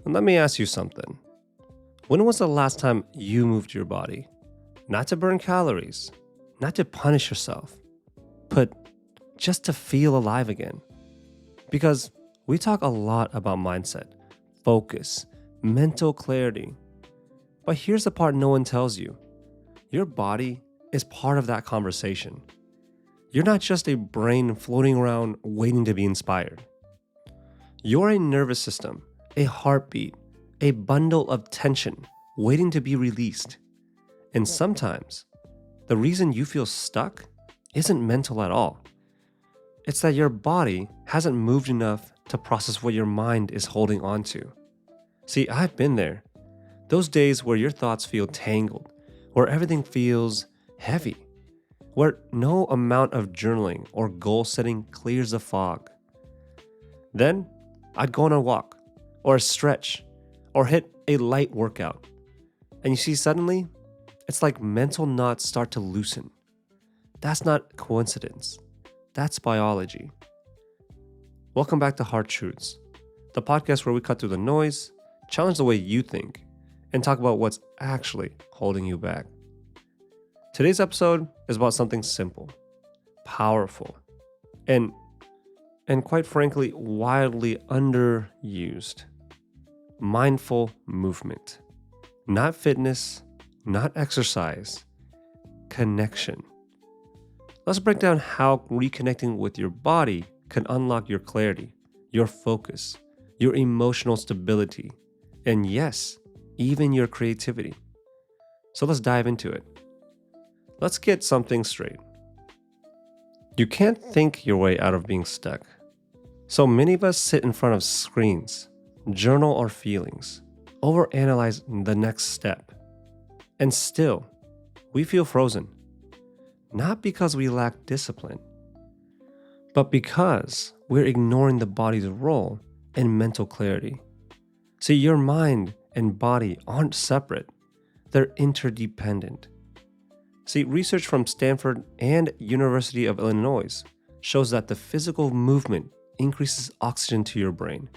Let me ask you something. When was the last time you moved your body? Not to burn calories, not to punish yourself, but just to feel alive again. Because we talk a lot about mindset, focus, mental clarity. But here's the part no one tells you. Your body is part of that conversation. You're not just a brain floating around waiting to be inspired. You're a nervous system, a heartbeat, a bundle of tension waiting to be released. And sometimes, the reason you feel stuck isn't mental at all. It's that your body hasn't moved enough to process what your mind is holding on to. See, I've been there. Those days where your thoughts feel tangled, where everything feels heavy, where no amount of journaling or goal setting clears the fog. Then, I'd go on a walk, or a stretch, or hit a light workout. And you see, suddenly, it's like mental knots start to loosen. That's not coincidence. That's biology. Welcome back to Hard Truths, the podcast where we cut through the noise, challenge the way you think, and talk about what's actually holding you back. Today's episode is about something simple, powerful, and quite frankly, wildly underused. Mindful movement. Not fitness, not exercise, connection. Let's break down how reconnecting with your body can unlock your clarity, your focus, your emotional stability, and yes, even your creativity. So let's dive into it. Let's get something straight. You can't think your way out of being stuck. So many of us sit in front of screens, journal our feelings, overanalyze the next step, and still, we feel frozen. Not because we lack discipline, but because we're ignoring the body's role in mental clarity. See, your mind and body aren't separate, they're interdependent. See, research from Stanford and University of Illinois shows that the physical movement increases oxygen to your brain,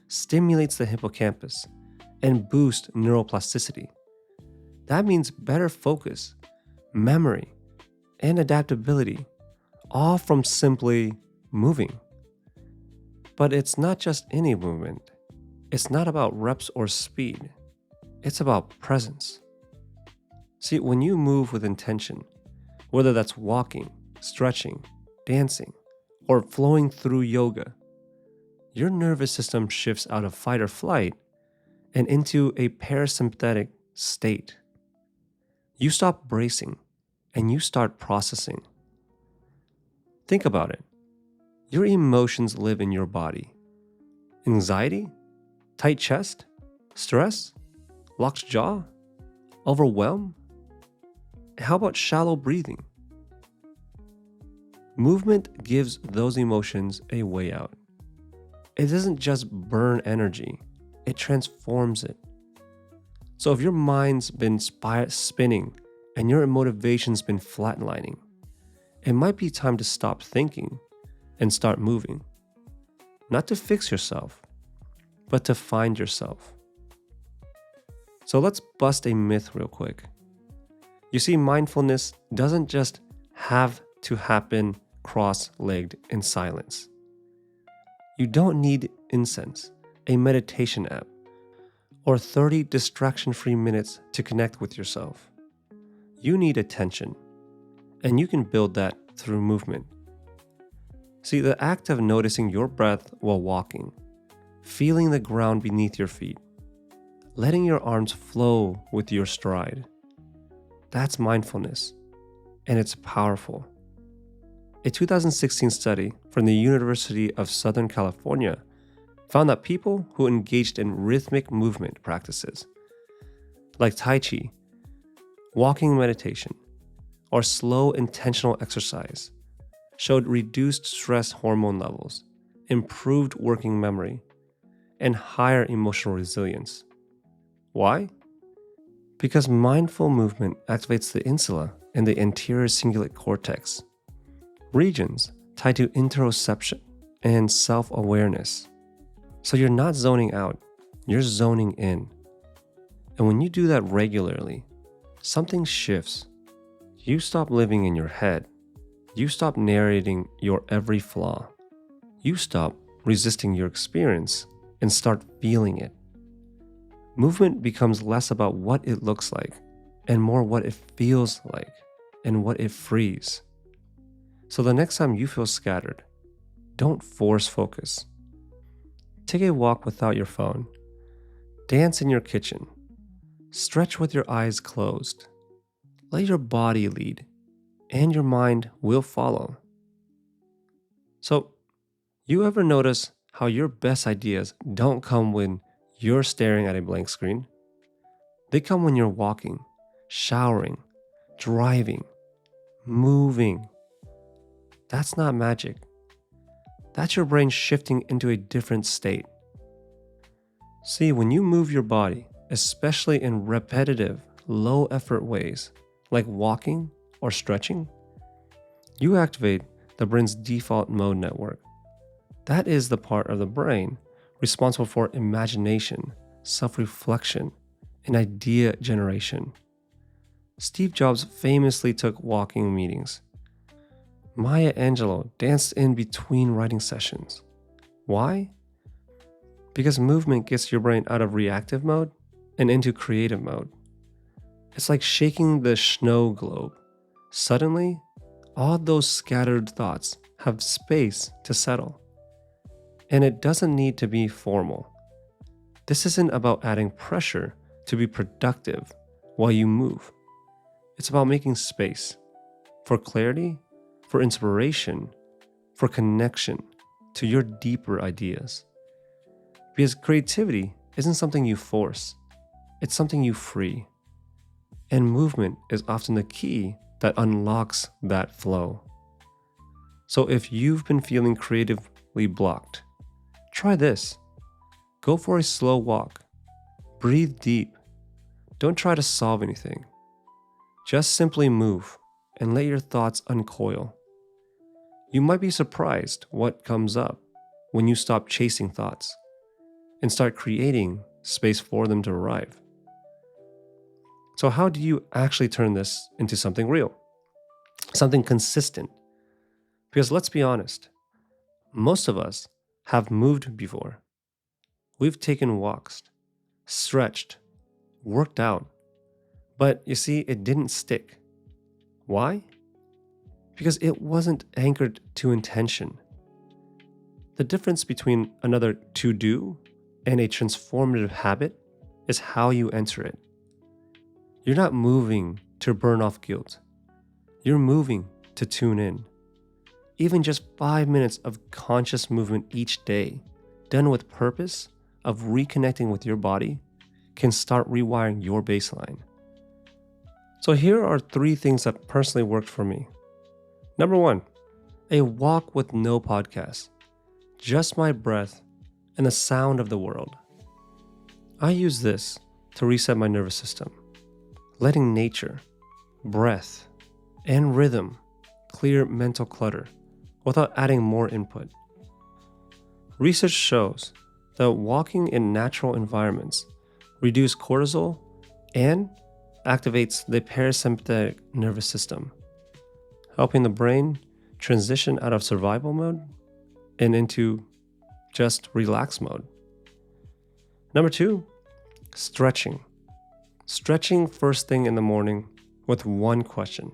stimulates the hippocampus, and boosts neuroplasticity. That means better focus, memory, and adaptability, all from simply moving. But it's not just any movement. It's not about reps or speed. It's about presence. See, when you move with intention, whether that's walking, stretching, dancing, or flowing through yoga, your nervous system shifts out of fight or flight and into a parasympathetic state. You stop bracing and you start processing. Think about it. Your emotions live in your body. Anxiety? Tight chest? Stress? Locked jaw? Overwhelm? How about shallow breathing? Movement gives those emotions a way out. It doesn't just burn energy, it transforms it. So if your mind's been spinning and your motivation's been flatlining, it might be time to stop thinking and start moving. Not to fix yourself, but to find yourself. So let's bust a myth real quick. You see, mindfulness doesn't just have to happen cross-legged in silence. You don't need incense, a meditation app, or 30 distraction-free minutes to connect with yourself. You need attention, and you can build that through movement. See, the act of noticing your breath while walking, feeling the ground beneath your feet, letting your arms flow with your stride, that's mindfulness, and it's powerful. A 2016 study from the University of Southern California found that people who engaged in rhythmic movement practices, like Tai Chi, walking meditation, or slow intentional exercise, showed reduced stress hormone levels, improved working memory, and higher emotional resilience. Why? Because mindful movement activates the insula and the anterior cingulate cortex, regions tied to interoception and self-awareness. So you're not zoning out, You're zoning in. And when you do that regularly, something shifts. You stop living in your head. You stop narrating your every flaw. You stop resisting your experience and start feeling it. Movement becomes less about what it looks like and more what it feels like and what it frees. So the next time you feel scattered, don't force focus. Take a walk without your phone. Dance in your kitchen. Stretch with your eyes closed. Let your body lead, and your mind will follow. So, you ever notice how your best ideas don't come when you're staring at a blank screen? They come when you're walking, showering, driving, moving. That's not magic. That's your brain shifting into a different state. See, when you move your body, especially in repetitive, low effort ways, like walking or stretching, you activate the brain's default mode network. That is the part of the brain responsible for imagination, self-reflection, and idea generation. Steve Jobs famously took walking meetings. Maya Angelou danced in between writing sessions. Why? Because movement gets your brain out of reactive mode and into creative mode. It's like shaking the snow globe. Suddenly, all those scattered thoughts have space to settle. And it doesn't need to be formal. This isn't about adding pressure to be productive while you move. It's about making space for clarity, for inspiration, for connection to your deeper ideas. Because creativity isn't something you force, it's something you free. And movement is often the key that unlocks that flow. So if you've been feeling creatively blocked, try this. Go for a slow walk. Breathe deep. Don't try to solve anything. Just simply move and let your thoughts uncoil. You might be surprised what comes up when you stop chasing thoughts and start creating space for them to arrive. So how do you actually turn this into something real? Something consistent? Because let's be honest, most of us have moved before. We've taken walks, stretched, worked out, but you see, it didn't stick. Why? Because it wasn't anchored to intention. The difference between another to-do and a transformative habit is how you enter it. You're not moving to burn off guilt. You're moving to tune in. Even just 5 minutes of conscious movement each day, done with purpose of reconnecting with your body, can start rewiring your baseline. So here are 3 things that personally worked for me. Number 1, a walk with no podcast, just my breath and the sound of the world. I use this to reset my nervous system, letting nature, breath, and rhythm clear mental clutter without adding more input. Research shows that walking in natural environments reduces cortisol and activates the parasympathetic nervous system, helping the brain transition out of survival mode and into just relax mode. Number 2, stretching. Stretching first thing in the morning with one question.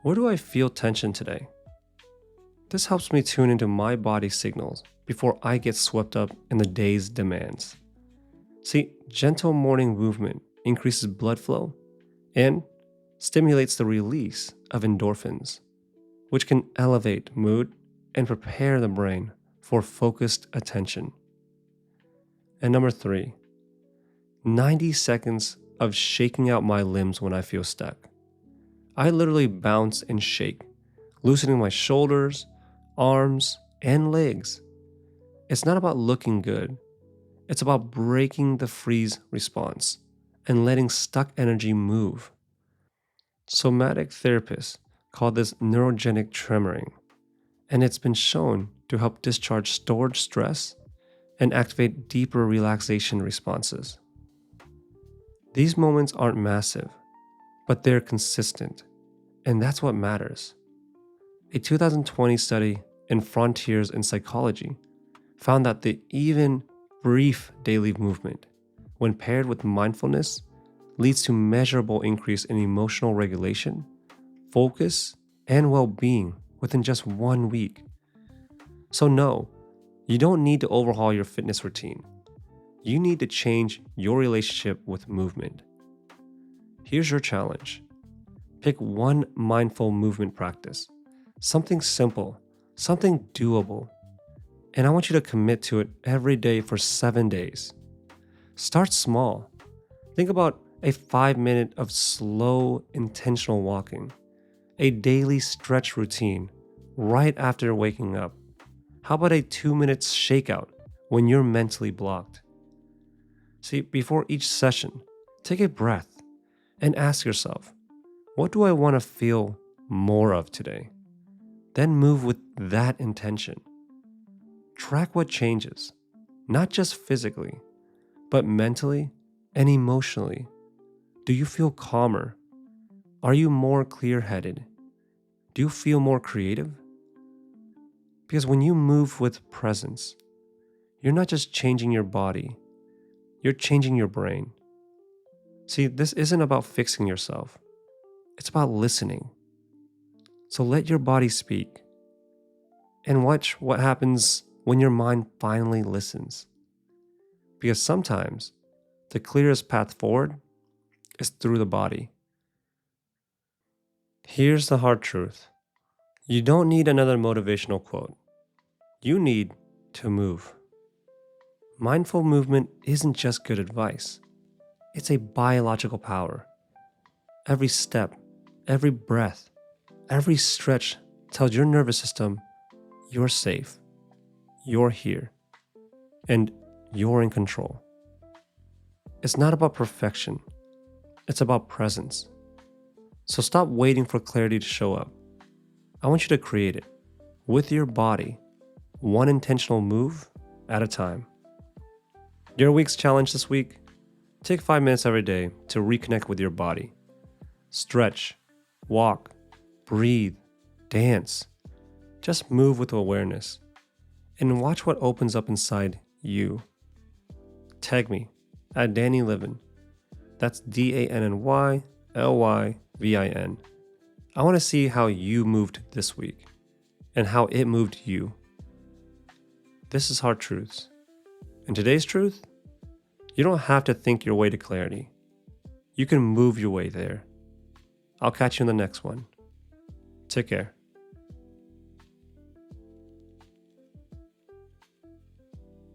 Where do I feel tension today? This helps me tune into my body's signals before I get swept up in the day's demands. See, gentle morning movement increases blood flow and stimulates the release of endorphins, which can elevate mood and prepare the brain for focused attention. And number 3, 90 seconds of shaking out my limbs when I feel stuck. I literally bounce and shake, loosening my shoulders, arms, and legs. It's not about looking good. It's about breaking the freeze response and letting stuck energy move. Somatic therapists call this neurogenic tremoring, and it's been shown to help discharge stored stress and activate deeper relaxation responses. These moments aren't massive, but they're consistent, and that's what matters. A 2020 study in Frontiers in Psychology found that the even brief daily movement, when paired with mindfulness, leads to measurable increase in emotional regulation, focus, and well-being within just 1 week. So no, you don't need to overhaul your fitness routine. You need to change your relationship with movement. Here's your challenge. Pick one mindful movement practice, something simple, something doable, and I want you to commit to it every day for 7 days. Start small. Think about a 5 minute of slow, intentional walking, a daily stretch routine right after waking up. How about a 2 minute shakeout when you're mentally blocked? See, before each session, take a breath and ask yourself, what do I want to feel more of today? Then move with that intention. Track what changes, not just physically, but mentally and emotionally. Do you feel calmer? Are you more clear-headed? Do you feel more creative? Because when you move with presence, you're not just changing your body, you're changing your brain. See, this isn't about fixing yourself. It's about listening. So let your body speak and watch what happens when your mind finally listens. Because sometimes the clearest path forward is through the body. Here's the hard truth. You don't need another motivational quote. You need to move. Mindful movement isn't just good advice. It's a biological power. Every step, every breath, every stretch tells your nervous system you're safe, you're here, and you're in control. It's not about perfection. It's about presence. So stop waiting for clarity to show up. I want you to create it with your body, one intentional move at a time. Your week's challenge this week? Take 5 minutes every day to reconnect with your body. Stretch, walk, breathe, dance. Just move with awareness and watch what opens up inside you. Tag me at Danny Livin. That's DANNYLYVIN. I want to see how you moved this week and how it moved you. This is Hard Truths. And today's truth? You don't have to think your way to clarity. You can move your way there. I'll catch you in the next one. Take care.